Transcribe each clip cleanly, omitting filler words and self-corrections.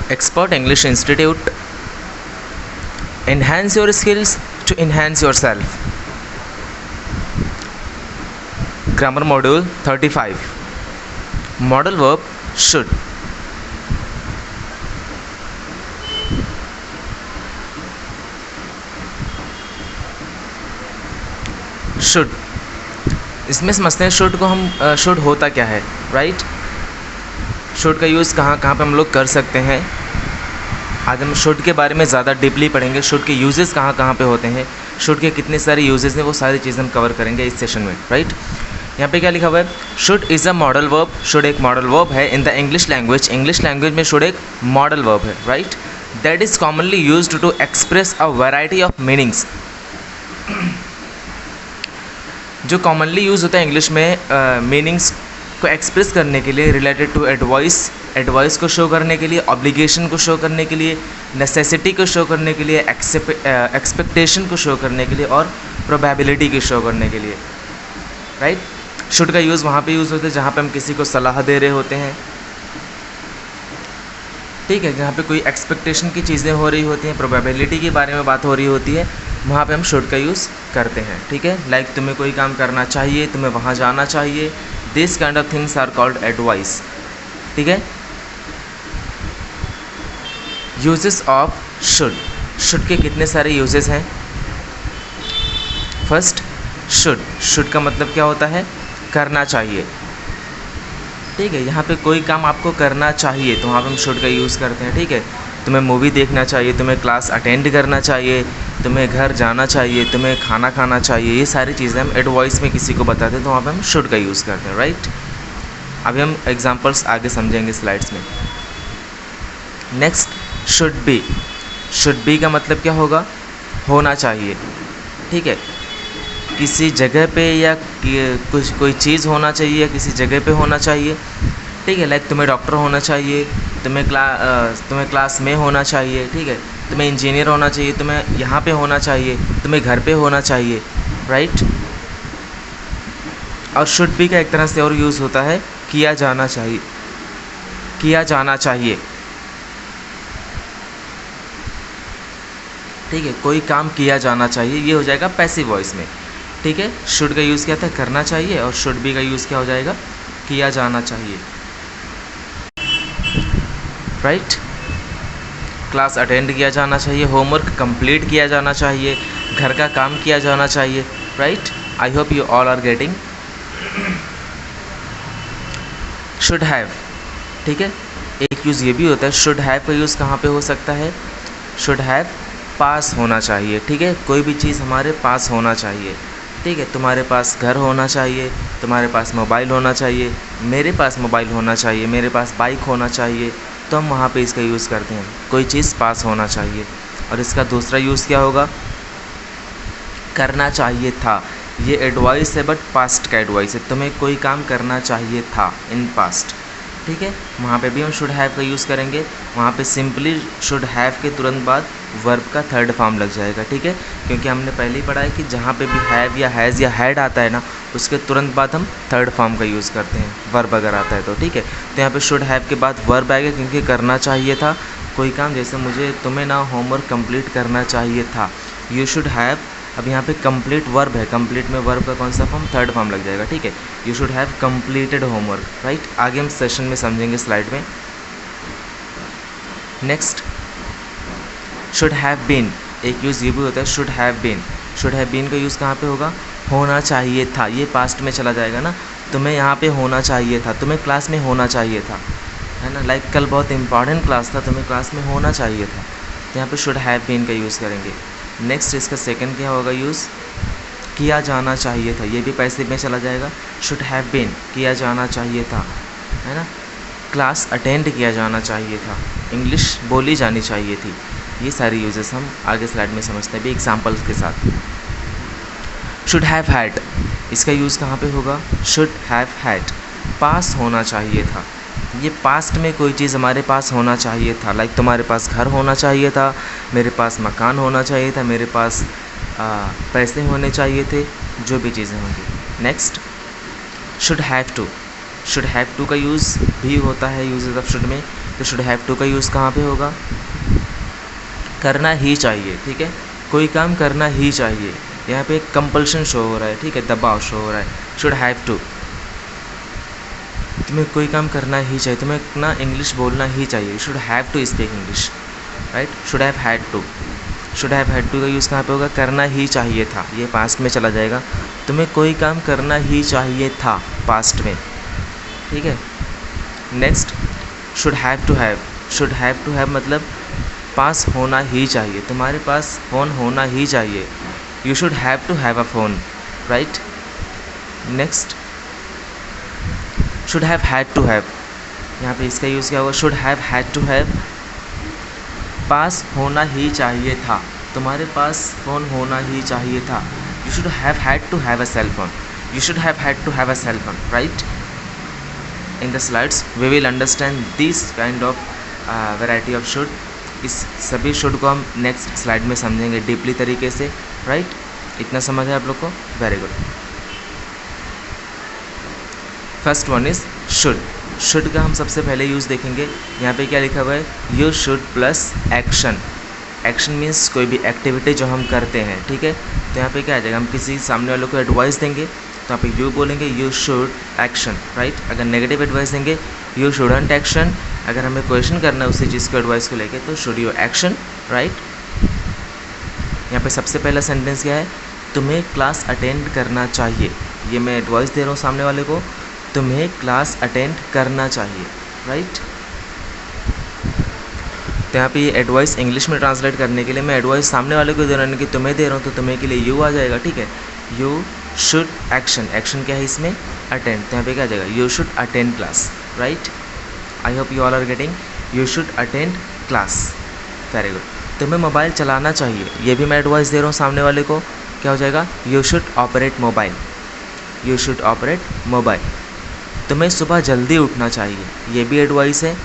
Expert English Institute. Enhance your skills to enhance yourself. Grammar Module 35. Modal verb should. Should, इसमें समझते हैं should को हम should होता क्या है, राइट। शुड का यूज़ कहाँ कहाँ पे हम लोग कर सकते हैं। आज हम शुड के बारे में ज़्यादा डीपली पढ़ेंगे। शुड के यूजेस कहाँ कहाँ पे होते हैं, शुड के कितने सारे यूजेस हैं, वो सारी चीज़ें हम कवर करेंगे इस सेशन में, राइट। यहाँ पे क्या लिखा हुआ है, should is a modal verb. Should एक मॉडल वर्ब है in the English language. English language में शुड एक मॉडल वर्ब है, right. That is commonly used to express a variety of meanings. जो कॉमनली यूज़ होता है इंग्लिश में meanings को एक्सप्रेस करने के लिए, रिलेटेड टू एडवाइस को शो करने के लिए, ऑब्लिगेशन को शो करने के लिए, नेसेसिटी को शो करने के लिए, एक्सपेक्टेशन को शो करने के लिए और प्रोबेबिलिटी को शो करने के लिए, राइट। शुड का यूज़ वहाँ पे यूज़ होता है जहाँ पे हम किसी को सलाह दे रहे होते हैं, ठीक है, जहाँ पे कोई एक्सपेक्टेशन की चीज़ें हो रही होती हैं, प्रोबेबिलिटी के बारे में बात हो रही होती है, वहाँ पे हम शुड का यूज़ करते हैं, ठीक है। लाइक तुम्हें कोई काम करना चाहिए, तुम्हें वहाँ जाना चाहिए, this kind of things are called advice, ठीक है। Usages of should. शुड के कितने सारे यूजेस हैं। फर्स्ट, शुड का मतलब क्या होता है, करना चाहिए, ठीक है। यहाँ पे कोई काम आपको करना चाहिए तो वहाँ पे हम शुड का यूज़ करते हैं, ठीक है। तुम्हें मूवी देखना चाहिए, तुम्हें क्लास अटेंड करना चाहिए, तुम्हें घर जाना चाहिए, तुम्हें खाना खाना चाहिए, ये सारी चीज़ें हम एडवाइस में किसी को बताते हैं तो वहाँ पे हम शुड का यूज़ करते हैं, राइट। अभी हम एग्जांपल्स आगे समझेंगे स्लाइड्स में। Next, should be. Should be का मतलब क्या होगा, होना चाहिए, ठीक है। किसी जगह पे या कुछ कोई चीज़ होना चाहिए या किसी जगह पे होना चाहिए, ठीक है। लाइक तुम्हें डॉक्टर होना चाहिए, तुम्हें क्लास में होना चाहिए, ठीक है। तुम्हें इंजीनियर होना चाहिए, तुम्हें यहाँ पे होना चाहिए, तुम्हें घर पे होना चाहिए, राइट। और शुड बी का एक तरह से और यूज़ होता है, किया जाना चाहिए, किया जाना चाहिए, ठीक है। कोई काम किया जाना चाहिए, ये हो जाएगा पैसिव वॉइस में, ठीक है। शुड का यूज़ क्या था, करना चाहिए, और शुड बी का यूज़ क्या हो जाएगा, किया जाना चाहिए, राइट। क्लास अटेंड किया जाना चाहिए, होमवर्क कंप्लीट किया जाना चाहिए, घर का काम किया जाना चाहिए, right. I hope you all are getting. Should have, ठीक है। एक यूज़ ये भी होता है, शुड हैव का यूज़ कहाँ पे हो सकता है, शुड हैव पास होना चाहिए, ठीक है। कोई भी चीज़ हमारे पास होना चाहिए, ठीक है। तुम्हारे पास घर होना चाहिए, तुम्हारे पास मोबाइल होना चाहिए, मेरे पास मोबाइल होना चाहिए, मेरे पास बाइक होना चाहिए, तो हम वहाँ पे इसका यूज़ करते हैं, कोई चीज़ पास होना चाहिए। और इसका दूसरा यूज़ क्या होगा, करना चाहिए था। ये एडवाइस है बट पास्ट का एडवाइस है, तुम्हें कोई काम करना चाहिए था इन पास्ट, ठीक है। वहाँ पे भी हम शुड हैव का यूज़ करेंगे। वहाँ पे सिंपली शुड हैव के तुरंत बाद वर्ब का थर्ड फॉर्म लग जाएगा, ठीक है। क्योंकि हमने पहले ही पढ़ा है कि जहाँ पे भी हैव या हैज़ या हैड आता है ना, उसके तुरंत बाद हम थर्ड फॉर्म का यूज़ करते हैं, वर्ब अगर आता है तो, ठीक है। तो यहाँ पे शुड हैव के बाद वर्ब आएगा, क्योंकि करना चाहिए था कोई काम, जैसे तुम्हें ना होमवर्क कंप्लीट करना चाहिए था, यू शुड हैव। अब यहाँ पे कंप्लीट वर्ब है, कंप्लीट में वर्ब का कौन सा फॉर्म, थर्ड फॉर्म लग जाएगा, ठीक है। You should have completed homework, right. आगे हम सेशन में समझेंगे स्लाइड में। Next, should have been. एक यूज़ ये भी होता है, should have been. Should have been का यूज़ कहाँ पे होगा, होना चाहिए था, ये पास्ट में चला जाएगा ना, तुम्हें यहाँ पे होना चाहिए था, तुम्हें क्लास में होना चाहिए था, है ना। लाइक कल बहुत इंपॉर्टेंट क्लास था, तुम्हें क्लास में होना चाहिए था, तो यहाँ पे शुड हैव बीन का यूज़ करेंगे। नेक्स्ट, इसका सेकंड क्या होगा यूज़, किया जाना चाहिए था, ये भी पैसिव में चला जाएगा, शुड हैव बीन, किया जाना चाहिए था, है ना। क्लास अटेंड किया जाना चाहिए था, इंग्लिश बोली जानी चाहिए थी। ये सारी यूजेस हम आगे स्लाइड में समझते हैं भी एग्जांपल्स के साथ। शुड हैव हैड, इसका यूज़ कहाँ पे होगा, शुड हैव हैड, पास होना चाहिए था। ये पास्ट में कोई चीज़ हमारे पास होना चाहिए था, लाइक तुम्हारे पास घर होना चाहिए था, मेरे पास मकान होना चाहिए था, मेरे पास पैसे होने चाहिए थे, जो भी चीज़ें होंगी। Next, should have to. Should have to का यूज़ भी होता है यूजेस ऑफ शुड में, तो शुड हैव टू का यूज़ कहाँ पे होगा? करना ही चाहिए, ठीक है, कोई काम करना ही चाहिए। यहाँ पे एक कंपल्शन शो हो रहा है, ठीक है, दबाव शो हो रहा है। शुड हैव टू, तुम्हें कोई काम करना ही चाहिए, तुम्हें ना इंग्लिश बोलना ही चाहिए। Should have to speak English, right. Should have had to, should have had to का यूज़ कहाँ पे होगा? करना ही चाहिए था, ये पास्ट में चला जाएगा। तुम्हें कोई काम करना ही चाहिए था, पास्ट में, ठीक है। Next should have to have, should have to have मतलब पास होना ही चाहिए, तुम्हारे पास फ़ोन होना ही चाहिए। You should have to have a phone, right. Next should have had to have, यहाँ पे इसका यूज़ क्या होगा? Should have had to have, पास होना ही चाहिए था, तुम्हारे पास फ़ोन होना ही चाहिए था। You should have had to have a cell phone, you should have had to have a cell phone, right. In the slides we will understand this kind of variety of should. इस सभी should को हम next slide में समझेंगे deeply तरीके से, right. इतना समझ है आप लोग को? Very good. First one is should. Should का हम सबसे पहले यूज़ देखेंगे। यहाँ पे क्या लिखा हुआ है? You should plus action. Action means कोई भी एक्टिविटी जो हम करते हैं, ठीक है। तो यहाँ पे क्या आ जाएगा? हम किसी सामने वालों को एडवाइस देंगे तो यहाँ पे यू बोलेंगे यू शुड एक्शन, राइट। अगर नेगेटिव एडवाइस देंगे यू शुडंट एक्शन। अगर हमें क्वेश्चन करना है उसी चीज़ को एडवाइस को लेके तो शुड यू एक्शन, राइट। यहाँ पे सबसे पहला सेंटेंस क्या है? तुम्हें क्लास अटेंड करना चाहिए। ये मैं एडवाइस दे रहा हूँ सामने वाले को, तुम्हें क्लास अटेंड करना चाहिए, राइट। तो यहाँ पे ये एडवाइस इंग्लिश में ट्रांसलेट करने के लिए मैं एडवाइस सामने वाले को दे रहा हूँ कि तुम्हें दे रहा हूँ, तो तुम्हें के लिए यू आ जाएगा, ठीक है। यू शुड एक्शन, एक्शन क्या है इसमें? अटेंड। तो यहाँ पे क्या आ जाएगा? You should attend class, right. I hope you all are getting. You should attend class, very good. तुम्हें मोबाइल चलाना चाहिए, ये भी मैं एडवाइस दे रहा हूँ सामने वाले को। क्या हो जाएगा? You should operate mobile, you should operate mobile. तुम्हें सुबह जल्दी उठना चाहिए, ये भी एडवाइस है।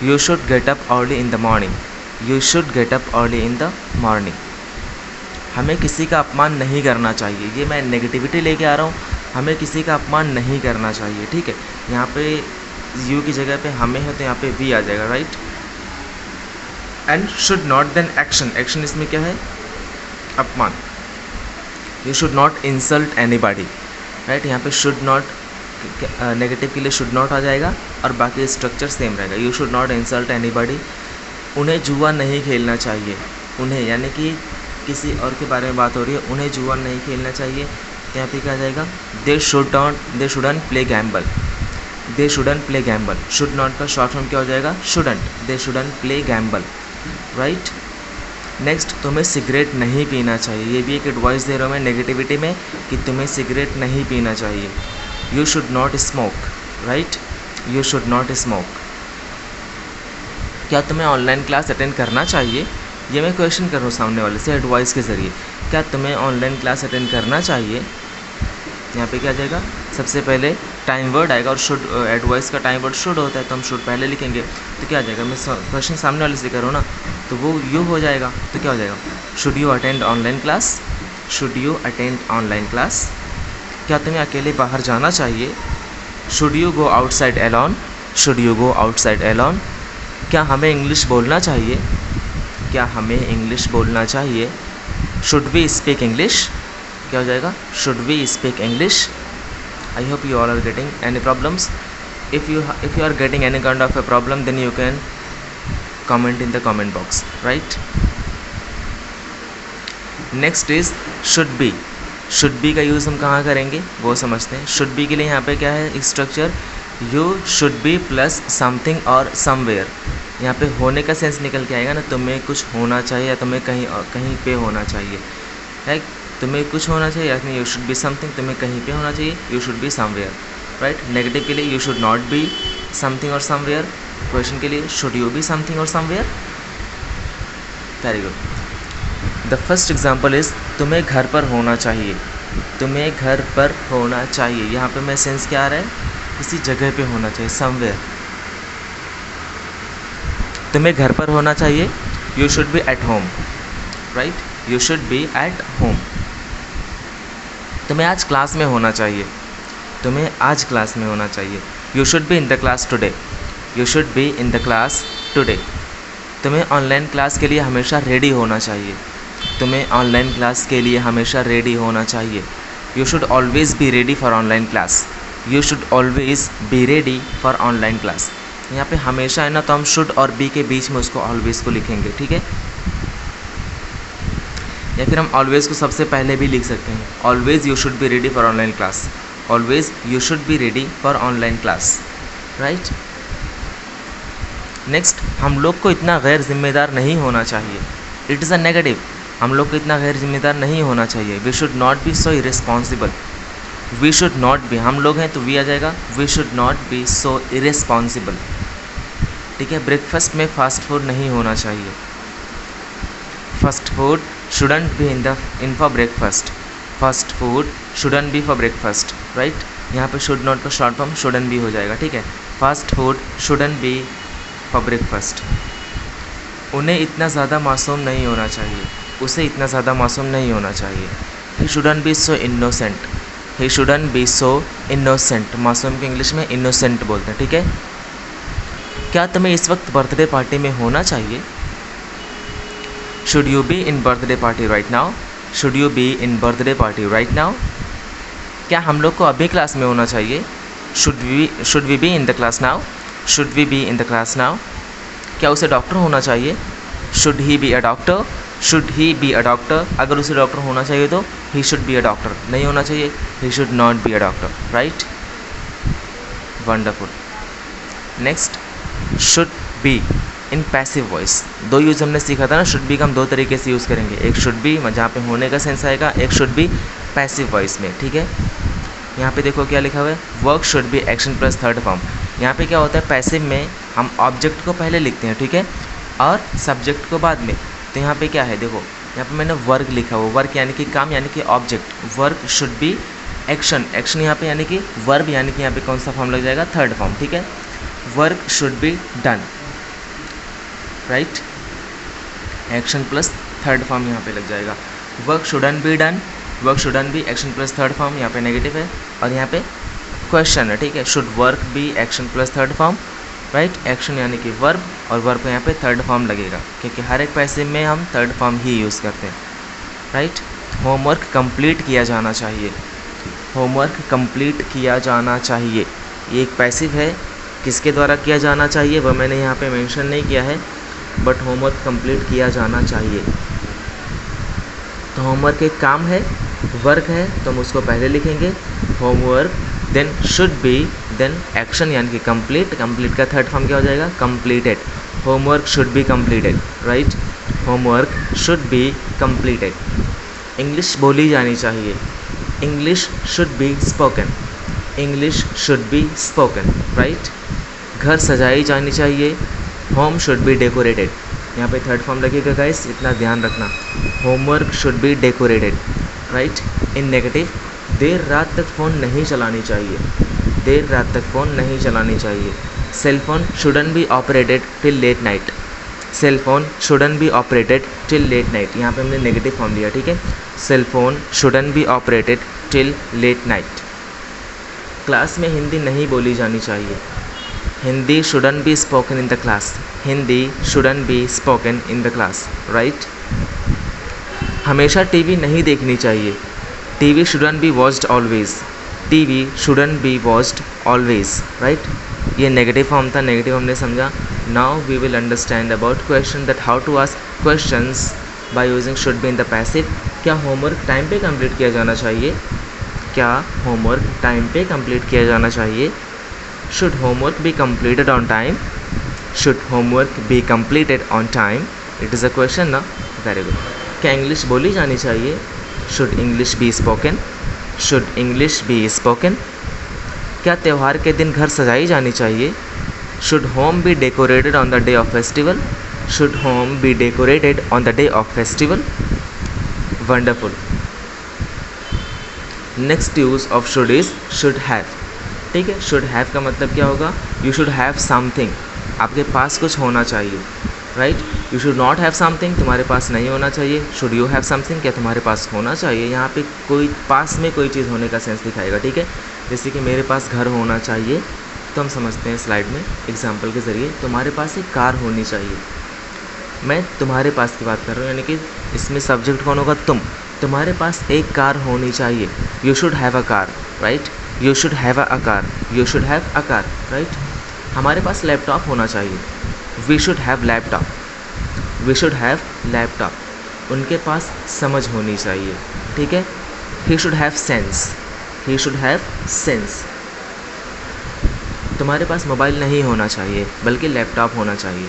You should get up early in the morning, you should get up early in the morning. हमें किसी का अपमान नहीं करना चाहिए, ये मैं नेगेटिविटी लेके आ रहा हूँ। हमें किसी का अपमान नहीं करना चाहिए, ठीक है। यहाँ पे यू की जगह पे हमें है तो यहाँ पे वी आ जाएगा, right. And should not then action, action इसमें क्या है? अपमान। You should not insult anybody, right. यहाँ पे शुड नॉट नेगेटिव के लिए शुड नॉट आ जाएगा और बाकी स्ट्रक्चर सेम रहेगा। You should not insult anybody. उन्हें जुआ नहीं खेलना चाहिए, उन्हें यानी कि किसी और के बारे में बात हो रही है, उन्हें जुआ नहीं खेलना चाहिए। यहाँ पे क्या आ जाएगा? दे shouldn't play Gamble, they shouldn't play Gamble. Should not का शॉर्ट फॉर्म क्या हो जाएगा? शुडंट, दे shouldn't play Gamble, right. Next, तुम्हें सिगरेट नहीं पीना चाहिए, ये भी एक एडवाइस दे रहा हूँ मैं नेगेटिविटी में कि तुम्हें सिगरेट नहीं पीना चाहिए। You should not smoke, right, you should not smoke. क्या तुम्हें ऑनलाइन क्लास अटेंड करना चाहिए? ये मैं क्वेश्चन कर रहा हूँ सामने वाले से एडवाइस के ज़रिए। क्या तुम्हें ऑनलाइन क्लास अटेंड करना चाहिए? यहाँ पे क्या आ जाएगा? सबसे पहले टाइम वर्ड आएगा और शुड, एडवाइस का टाइम वर्ड शुड होता है तो हम शुड पहले लिखेंगे। तो क्या आ जाएगा? मैं क्वेश्चन सामने वाले से कर रहा हूँ ना, तो वो यू हो जाएगा। तो क्या हो जाएगा? Should you attend online class, should you attend online class. क्या तुम्हें अकेले बाहर जाना चाहिए? Should you go outside alone, should you go outside alone. क्या हमें इंग्लिश बोलना चाहिए? क्या हमें इंग्लिश बोलना चाहिए? Should we speak English. क्या हो जाएगा? Should we speak English. I hope you all are getting any problems. If you are getting any kind of a problem then you can comment in the comment box, right. Next is should be. Should be का use हम कहाँ करेंगे वो समझते हैं। Should be के लिए यहाँ पे क्या है structure? You should B plus something और समवेयर। यहाँ पे होने का सेंस निकल के आएगा ना, तुम्हें कुछ होना चाहिए या तुम्हें कहीं पे होना चाहिए, है। तुम्हें कुछ होना चाहिए या यू शुड बी समथिंग, तुम्हें कहीं पे होना चाहिए, you should be somewhere, right. Negative के लिए you should not be something और समवेयर। क्वेश्चन के लिए शुड यू बी समथिंग और somewhere. Very good. The first example is तुम्हें घर पर होना चाहिए, तुम्हें घर पर होना चाहिए। यहाँ पे मैं सेंस क्या आ रहा है? किसी जगह पे होना चाहिए, समवेयर। तुम्हें घर पर होना चाहिए, you should B at home, right, you should B eight home. तुम्हें आज क्लास में होना चाहिए, तुम्हें आज क्लास में होना चाहिए, you should be in the class today, you should be in the class today. तुम्हें ऑनलाइन क्लास के लिए हमेशा रेडी होना चाहिए। तुम्हें ऑनलाइन क्लास के लिए हमेशा रेडी होना चाहिए। You should always B ready for online class. You should always B ready for online class. यहाँ पे हमेशा है ना, तो हम शुड और बी के बीच में उसको ऑलवेज़ को लिखेंगे, ठीक है। या फिर हम ऑलवेज़ को सबसे पहले भी लिख सकते हैं, always you should be ready for online class. Always you should be ready for online class, right. Next, हम लोग को इतना गैर जिम्मेदार नहीं होना चाहिए। It is a negative. हम लोग को इतना गैर जिम्मेदार नहीं होना चाहिए। We should not be so irresponsible. We should not be, हम लोग हैं तो वी आ जाएगा, we should not be so irresponsible, ठीक है। ब्रेकफास्ट में फास्ट फूड नहीं होना चाहिए। Fast food shouldn't be in for breakfast. Fast food shouldn't be for breakfast, right. यहाँ पे शुड नॉट का शॉर्ट फॉर्म शुडंट बी हो जाएगा, ठीक है। Fast food shouldn't be for breakfast. उन्हें इतना ज़्यादा मासूम नहीं होना चाहिए। उसे इतना ज़्यादा मासूम नहीं होना चाहिए। He shouldn't be so innocent. He shouldn't be so innocent. मासूम के इंग्लिश में इनोसेंट बोलते हैं, ठीक है। क्या तुम्हें इस वक्त बर्थडे पार्टी में होना चाहिए? Should you be in birthday party right now. Should you be in birthday party right now. क्या हम लोग को अभी क्लास में होना चाहिए? Should we be in the class now. Should we be in the class now. क्या उसे डॉक्टर होना चाहिए? Should he be a doctor. Should he be a doctor. अगर उसे डॉक्टर होना चाहिए तो he should be a doctor. नहीं होना चाहिए, he should not B a doctor, right. Wonderful. Next, should be in passive voice. दो यूज़ हमने सीखा था ना, शुड बी का हम दो तरीके से यूज़ करेंगे। एक शुड बी जहाँ पे होने का सेंस आएगा, एक शुड बी पैसिव वॉइस में, ठीक है। यहाँ पे देखो क्या लिखा हुआ है, work should be action plus third form. यहाँ पे क्या होता है, पैसिव में हम ऑब्जेक्ट को पहले लिखते हैं, ठीक है, और सब्जेक्ट को बाद में। तो यहाँ पे क्या है, देखो यहाँ पे मैंने वर्क लिखा हुआ। वर्क यानी कि काम, यानी कि object. Work should be action. Action यहाँ पे यानी कि वर्ब, यानी कि यहाँ पे कौन सा फॉर्म लग जाएगा, थर्ड फॉर्म, ठीक है। Work should be done, right. Action plus third form यहाँ पे लग जाएगा। Work shouldn't be done. Work shouldn't be action plus third form, यहाँ पे नेगेटिव है और यहाँ पे क्वेश्चन है, ठीक है। Should work B action plus third form, right. Action यानी कि वर्ब और वर्ब को यहाँ पे थर्ड फॉर्म लगेगा, क्योंकि हर एक पैसिव में हम थर्ड फॉर्म ही यूज़ करते हैं, राइट। होमवर्क कंप्लीट किया जाना चाहिए। होमवर्क कंप्लीट किया जाना चाहिए, ये एक पैसिव है। किसके द्वारा किया जाना चाहिए वह मैंने यहाँ पे मेंशन नहीं किया है, बट होमवर्क कंप्लीट किया जाना चाहिए। तो होमवर्क एक काम है, वर्क है, तो हम उसको पहले लिखेंगे homework, then should be, then action यानी कि कंप्लीट। कंप्लीट का थर्ड फॉर्म क्या हो जाएगा, completed. Homework should be completed, right. Homework should be completed. English बोली जानी चाहिए। English should be spoken. English should be spoken, right. घर सजाई जानी चाहिए। Home should be decorated. यहाँ पे थर्ड फॉर्म लगेगा गाइस, इतना ध्यान रखना। Homework should be decorated, right. In negative, देर रात तक फ़ोन नहीं चलानी चाहिए। देर रात तक फ़ोन नहीं चलानी चाहिए। Cell phone shouldn't be operated till late night. Cell phone shouldn't be operated till late night, यहाँ पे हमने नेगेटिव फॉर्म लिया, ठीक है। Cell phone shouldn't be operated till late night. Class में हिंदी नहीं बोली जानी चाहिए। Hindi shouldn't be spoken in the class. Hindi shouldn't be spoken in the class, right. हमेशा टीवी नहीं देखनी चाहिए। TV shouldn't be watched always. TV shouldn't be watched always, right. ये नेगेटिव फॉर्म था, नेगेटिव हमने समझा। Now we will understand about question that how to ask questions by using should be in the passive. क्या homework time पे complete किया जाना चाहिए? क्या होमवर्क टाइम पे कंप्लीट किया जाना चाहिए? Should homework be completed on time? Should homework be completed on time? It is a question ना, वेरी गुड। क्या इंग्लिश बोली जानी चाहिए? Should English be spoken? Should English be spoken? क्या त्यौहार के दिन घर सजाई जानी चाहिए? Should home B decorated on the day of festival? Should home B decorated on the day of festival? Wonderful. Next use of should is should have, ठीक है। शुड हैव का मतलब क्या होगा, यू शुड हैव समथिंग, आपके पास कुछ होना चाहिए, right. You should not have something, तुम्हारे पास नहीं होना चाहिए। शुड यू हैव समथिंग, क्या तुम्हारे पास होना चाहिए। यहाँ पे कोई पास में कोई चीज़ होने का सेंस दिखाएगा, ठीक है। जैसे कि मेरे पास घर होना चाहिए, तो हम समझते हैं स्लाइड में एग्जाम्पल के ज़रिए। तुम्हारे पास एक कार होनी चाहिए, मैं तुम्हारे पास की बात कर रहा हूँ, यानी कि इसमें सब्जेक्ट कौन होगा? तुम। तुम्हारे पास एक कार होनी चाहिए, you should have a car, right. You should have a car, you should have a car, right. हमारे पास लैपटॉप होना चाहिए, we should have laptop, we should have laptop. उनके पास समझ होनी चाहिए, ठीक है। He should have sense, he should have sense. तुम्हारे पास मोबाइल नहीं होना चाहिए बल्कि लैपटॉप होना चाहिए,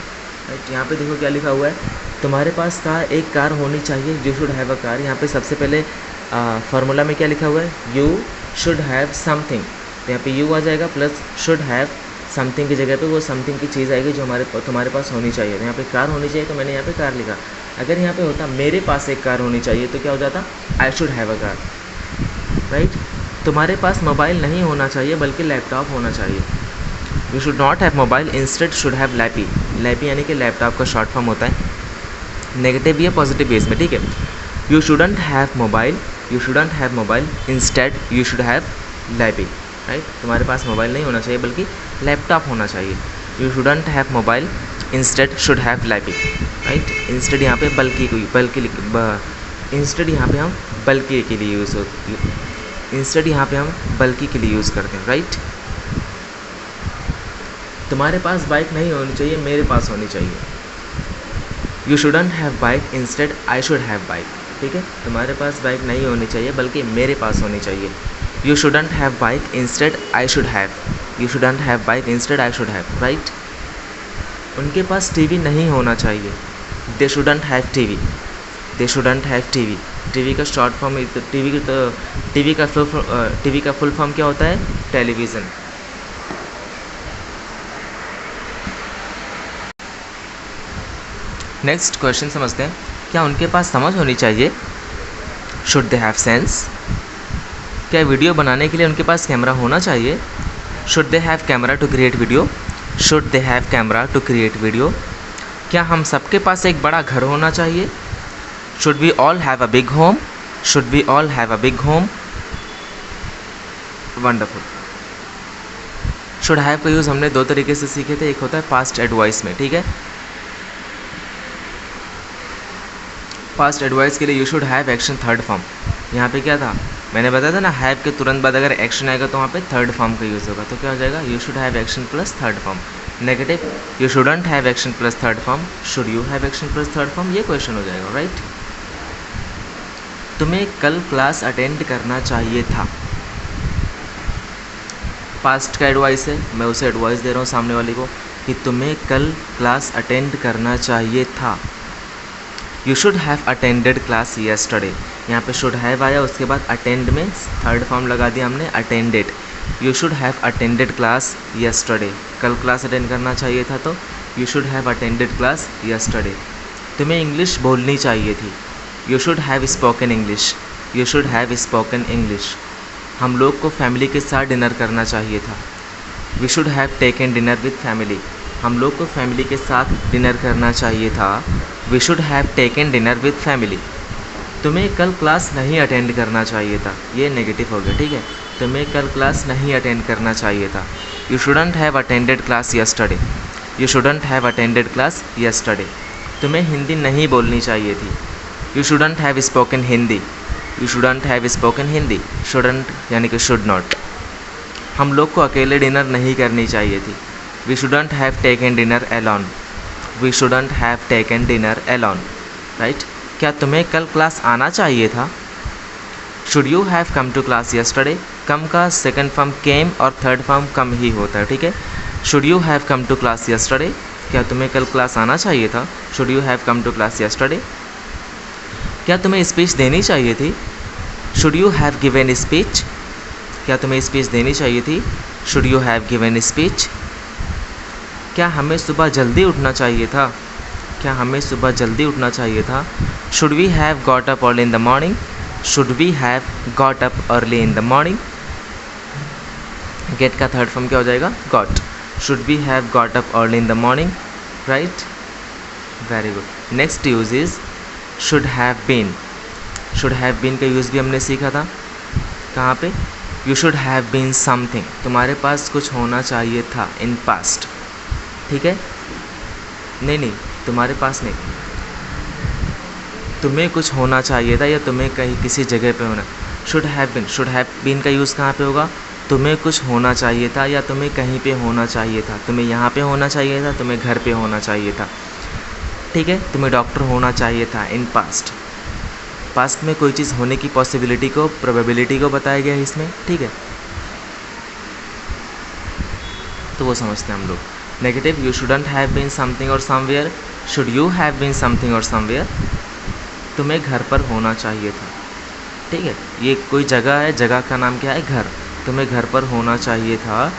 राइट। यहाँ पे देखो क्या लिखा हुआ है, तुम्हारे पास एक कार होनी चाहिए, you should have a car. यहाँ पे सबसे पहले फार्मूला में क्या लिखा हुआ है? यू शुड हैव समथिंग, तो यहाँ पे यू आ जाएगा प्लस शुड हैव समथिंग की जगह पे वो समथिंग की चीज़ आएगी जो तुम्हारे पास होनी चाहिए। तो यहाँ पे कार होनी चाहिए तो मैंने यहाँ पे कार लिखा। अगर यहाँ पे होता मेरे पास एक कार होनी चाहिए तो क्या हो जाता? I should have a car, right. तुम्हारे पास मोबाइल नहीं होना चाहिए बल्कि लैपटॉप होना चाहिए, you should not have mobile instead should have lappy. Lappy यानी कि लैपटॉप का शॉर्ट फॉर्म होता है, नेगेटिव भी है पॉजिटिव भी इसमें, ठीक है। You shouldn't have mobile, you shouldn't have mobile instead you should have lappy, right. तुम्हारे पास मोबाइल नहीं होना चाहिए बल्कि लैपटॉप होना चाहिए, you shouldn't have mobile instead should have lappy, right. Instead यहाँ पे बल्कि इंस्टेड यहाँ पे हम बल्कि के लिए यूज़ होती है, इंस्टेड यहाँ पे हम बल्कि के लिए यूज़ करते हैं, राइट। तुम्हारे पास बाइक नहीं होनी चाहिए, मेरे पास होनी चाहिए, you shouldn't have bike instead I should have bike, ठीक है। तुम्हारे पास बाइक नहीं होनी चाहिए बल्कि मेरे पास होनी चाहिए, you shouldn't have bike instead I should have, you shouldn't have bike instead I should have, right. उनके पास टीवी नहीं होना चाहिए, दे shouldn't have TV, they shouldn't have TV. TV का शॉर्ट फॉर्म, टीवी का फुल फॉर्म क्या होता है? Television. Next question समझते हैं, क्या उनके पास समझ होनी चाहिए? Should they have sense. क्या वीडियो बनाने के लिए उनके पास कैमरा होना चाहिए? Should they have camera to create video, should they have camera to create video. क्या हम सबके पास एक बड़ा घर होना चाहिए? Should we all have a big home, should we all have a big home. Wonderful. Should have का यूज़ हमने दो तरीके से सीखे थे, एक होता है पास्ट एडवाइस में, ठीक है। पास्ट एडवाइस के लिए you should have action third form. यहाँ पे क्या था? मैंने बताया था ना, हैव के तुरंत बाद अगर एक्शन आएगा तो वहाँ पे थर्ड फॉर्म का यूज़ होगा, तो क्या हो जाएगा? You should have action plus third form. Negative, you shouldn't have action plus third form, should you have action plus third form, ये क्वेश्चन हो जाएगा, राइट। तुम्हें कल क्लास अटेंड करना चाहिए था। पास्ट का एडवाइस है, मैं उसे एडवाइस दे रहा हूँ सामने वाले को कि तुम्हें कल क्लास अटेंड करना चाहिए था। You should have attended class yesterday. यहाँ पे शुड हैव आया, उसके बाद अटेंड में थर्ड फॉर्म लगा दिया हमने, attended. You should have attended class yesterday. कल क्लास अटेंड करना चाहिए था तो you should have attended class yesterday. तुम्हें इंग्लिश बोलनी चाहिए थी। You should have spoken English, you should have spoken English. हम लोग को फैमिली के साथ डिनर करना चाहिए था। We should have taken dinner with family. हम लोग को फैमिली के साथ डिनर करना चाहिए था। We should have taken dinner with family. तुम्हें कल क्लास नहीं अटेंड करना चाहिए था, ये नेगेटिव हो गया, ठीक है। तुम्हें कल क्लास नहीं अटेंड करना चाहिए था। You shouldn't have attended class yesterday, you shouldn't have attended class yesterday. तुम्हें हिंदी नहीं बोलनी चाहिए थी। You shouldn't have spoken Hindi, you shouldn't have spoken Hindi. Shouldn't यानी कि शुड नॉट। हम लोग को अकेले डिनर नहीं करनी चाहिए थी। We shouldn't have taken dinner alone, we shouldn't have taken dinner alone, right. क्या तुम्हें कल क्लास आना चाहिए था? Should you have come to class yesterday. Come का सेकंड फॉर्म केम और थर्ड फॉर्म कम ही होता है, ठीक है। Should you have come to class yesterday. क्या तुम्हें कल क्लास आना चाहिए था? Should you have come to class yesterday. क्या तुम्हें स्पीच देनी चाहिए थी? Should you have given speech. क्या तुम्हें स्पीच देनी चाहिए थी? Should you have given speech. क्या हमें सुबह जल्दी उठना चाहिए था? क्या हमें सुबह जल्दी उठना चाहिए था? Should we have got up early in the morning, should we have got up early in the morning. Get का थर्ड फॉर्म क्या हो जाएगा? Got. Should we have got up early in the morning, right, very good. Next use is should have been. Should have been का use भी हमने सीखा था, कहाँ पे? You should have been something, तुम्हारे पास कुछ होना चाहिए था इन पास्ट, ठीक है। नहीं, तुम्हारे पास नहीं, तुम्हें कुछ होना चाहिए था या तुम्हें कहीं किसी जगह पे होना। शुड हैव बीन का यूज़ कहाँ पे होगा? तुम्हें कुछ होना चाहिए था या तुम्हें कहीं पे होना चाहिए था, तुम्हें यहाँ पे होना चाहिए था, तुम्हें घर पे होना चाहिए था, ठीक है। तुम्हें डॉक्टर होना चाहिए था इन पास्ट। पास्ट में कोई चीज़ होने की पॉसिबिलिटी को, प्रोबेबिलिटी को बताया गया है इसमें, ठीक है। तो वो समझते हैं हम लोग। Negative, you shouldn't have been something और somewhere, should you have been something और समवेयर, तुम्हें घर पर होना चाहिए था, ठीक है। ये कोई जगह है, जगह का नाम क्या है? घर। तुम्हें घर पर होना चाहिए था।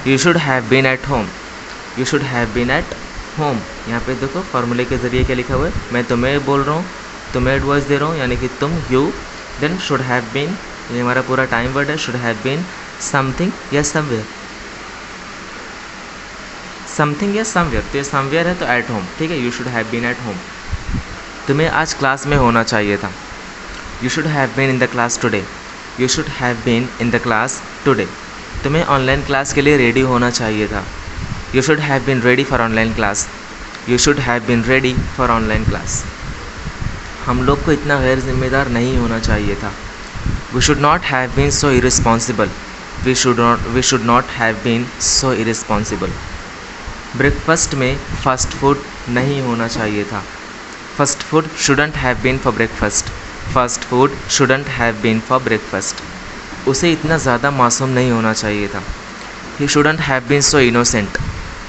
You should have been at home, you should have been at home. यहाँ पे देखो फॉर्मूले के ज़रिए क्या लिखा हुआ है, मैं तुम्हें बोल रहा हूँ, तुम्हें एडवाइस दे रहा हूँ, यानी कि तुम, you, then should have been, ये हमारा पूरा टाइम वर्ड है, शुड हैव बीन समथिंग या समवेयर, समथिंग या समवेयर, तो ये समवेयर है तो एट होम, ठीक है। You should have been at home, तुम्हें आज क्लास में होना चाहिए था। You should have been in the class today, you should have been in the class today, तुम्हें ऑनलाइन क्लास के लिए रेडी होना चाहिए था। You should have been ready for online class, you should have been ready for online class. हम लोग को इतना गैर जिम्मेदार नहीं होना चाहिए था। We should not have been so irresponsible, we should not have been so irresponsible. Breakfast में फास्ट फूड नहीं होना चाहिए था। Fast food shouldn't have been for breakfast, fast food shouldn't have been for breakfast. उसे इतना ज़्यादा मासूम नहीं होना चाहिए था। He shouldn't have been so innocent,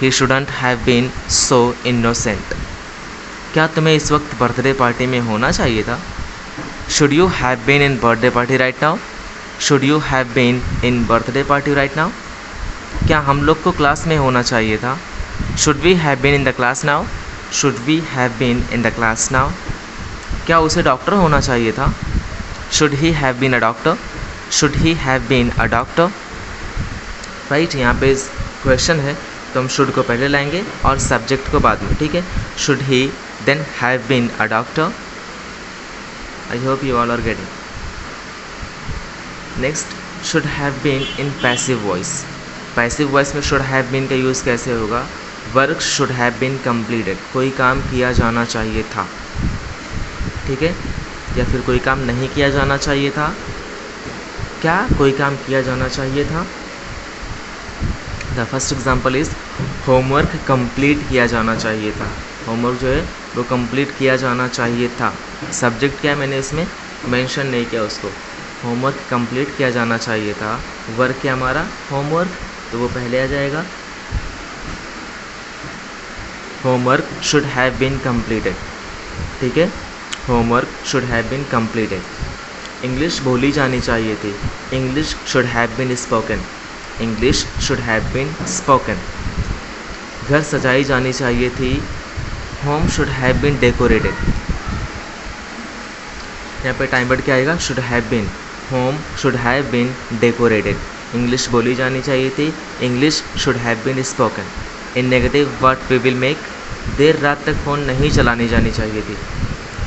he shouldn't have been so innocent. क्या तुम्हें इस वक्त बर्थडे पार्टी में होना चाहिए था? Should you have been in birthday party right now, should you have been in birthday party right now. क्या हम लोग को क्लास में होना चाहिए था? Should we have been in the class now, should we have been in the class now. क्या उसे डॉक्टर होना चाहिए था? Should he have been a doctor, should he have been a doctor. Right, यहाँ पे क्वेश्चन है तो हम शुड को पहले लाएंगे और सब्जेक्ट को बाद में, ठीक है। Should he then have been a doctor. I hope you all are getting. Next, should have been in passive voice. Passive voice में शुड हैव बीन का यूज़ कैसे होगा? Work should have been completed, कोई काम किया जाना चाहिए था, ठीक है, या फिर कोई काम नहीं किया जाना चाहिए था। क्या कोई काम किया जाना चाहिए था? The first example is homework complete किया जाना चाहिए था। होमवर्क जो है वो कंप्लीट किया जाना चाहिए था। सब्जेक्ट क्या है मैंने इसमें मेंशन नहीं किया उसको। होमवर्क कंप्लीट किया जाना चाहिए था। वर्क क्या हमारा? होमवर्क, तो वो पहले आ जाएगा। Homework should have been completed, ठीक है। Homework should have been completed. English बोली जानी चाहिए थी। English should have been spoken, English should have been spoken. घर सजाई जानी चाहिए थी। Home should have been decorated. यहाँ पे टाइम वर्ड क्या आएगा? Should have been. Home should have been decorated. English बोली जानी चाहिए थी। English should have been spoken. In negative what we will make, देर रात तक फ़ोन नहीं चलानी जानी चाहिए थी।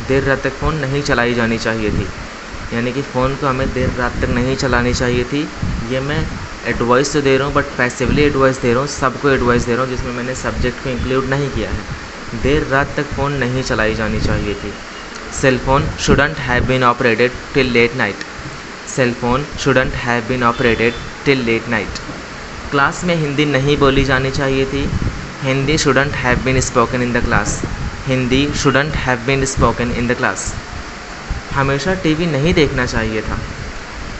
देर रात तक फ़ोन नहीं चलाई जानी चाहिए थी, यानी कि फ़ोन को हमें देर रात तक नहीं चलानी चाहिए थी। ये मैं एडवाइस तो दे रहा हूँ बट पैसिवली एडवाइस दे रहा हूँ, सबको एडवाइस दे रहा हूँ, जिसमें मैंने सब्जेक्ट को इंक्लूड नहीं किया है। देर रात तक फ़ोन नहीं चलाई जानी चाहिए थी। Cell phone shouldn't have been operated till late night, cell phone shouldn't have been operated till late night. Class में हिंदी नहीं बोली जानी चाहिए थी। Hindi shouldn't have been spoken in the class, Hindi shouldn't have been spoken in the class. हमेशा TV नहीं देखना चाहिए था,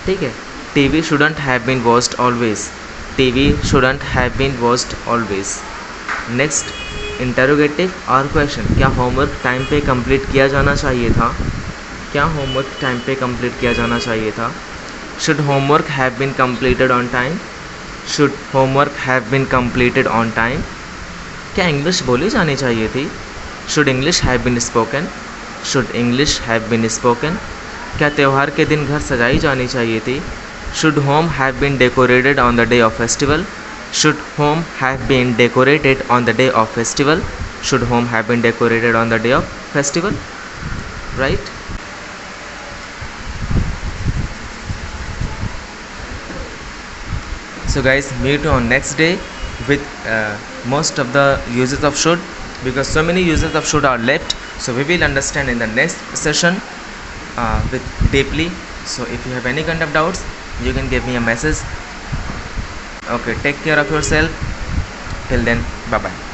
ठीक है। TV shouldn't have been watched always, TV shouldn't have been watched always. Next, interrogative और क्वेश्चन। क्या होमवर्क टाइम पे कंप्लीट किया जाना चाहिए था? क्या होमवर्क टाइम पे कंप्लीट किया जाना चाहिए था? Should homework have been completed on time, should homework have been completed on time. क्या इंग्लिश बोली जानी चाहिए थी? Should English have been spoken, should English have been spoken. क्या त्यौहार के दिन घर सजाई जानी चाहिए थी? Should home have been decorated on the day of festival, should home have been decorated on the day of festival, should home have been decorated on the day of festival. Right. So guys, meet on next day with most of the uses of should, because so many uses of should are left. So we will understand in the next session with deeply. So if you have any kind of doubts, you can give me a message. Okay, take care of yourself. Till then, bye bye.